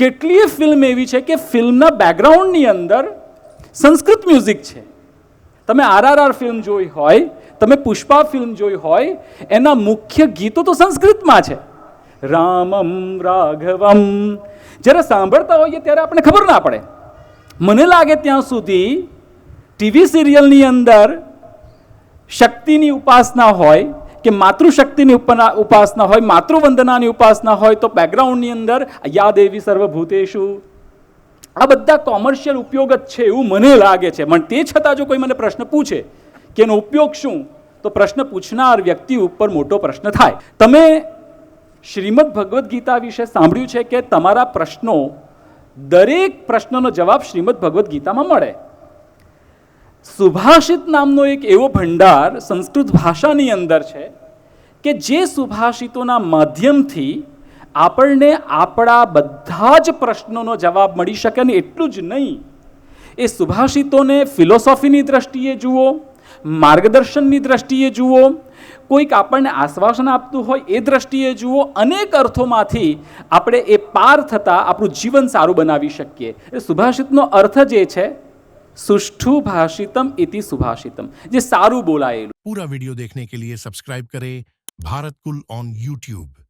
કેટલીય ફિલ્મ એવી છે કે ફિલ્મના બેકગ્રાઉન્ડની અંદર સંસ્કૃત મ્યુઝિક છે. તમે RRR ફિલ્મ જોઈ હોય, તમે પુષ્પા ફિલ્મ જોઈ હોય, એના મુખ્ય ગીતો તો સંસ્કૃતમાં છે. રામમ રાઘવમ જ્યારે સાંભળતા હોઈએ ત્યારે આપણે ખબર ના પડે. મને લાગે ત્યાં સુધી ટીવી સિરિયલની અંદર શક્તિની ઉપાસના હોય કે માતૃશક્તિની ઉપાસના હોય, માતૃવંદનાની ઉપાસના હોય, તો બેકગ્રાઉન્ડની અંદર યા દેવી સર્વભૂતેષુ, આ બધા કોમર્શિયલ ઉપયોગ જ છે એવું મને લાગે છે. પણ તે છતાં જો કોઈ મને પ્રશ્ન પૂછે કે એનો ઉપયોગ શું, તો પ્રશ્ન પૂછનાર વ્યક્તિ ઉપર મોટો પ્રશ્ન થાય. તમે શ્રીમદ ભગવદ્ ગીતા વિશે સાંભળ્યું છે કે તમારા પ્રશ્નો, દરેક પ્રશ્નનો જવાબ શ્રીમદ ભગવદ્ ગીતામાં મળે. સુભાષિત નામનો એક એવો ભંડાર સંસ્કૃત ભાષાની અંદર છે કે જે સુભાષિતોના માધ્યમથી આપણને આપણા બધા જ પ્રશ્નોનો જવાબ મળી શકે. ને એટલું જ નહીં, એ સુભાષિતોને ફિલોસોફીની દ્રષ્ટિએ જુઓ, માર્ગદર્શનની દ્રષ્ટિએ જુઓ, કોઈક આપણને આશ્વાસન આપતું હોય એ દ્રષ્ટિએ જુઓ, અનેક અર્થોમાંથી આપણે એ પાર થતાં આપણું જીવન સારું બનાવી શકીએ. એ સુભાષિતનો અર્થ જે છે સુષ્ઠુ ભાષિતમ ઇતિ સુભાષિતમ, જે સારું બોલાયેલું. पूरा वीडियो देखने के लिए सब्सक्राइब करें भारत कुल ऑन YouTube।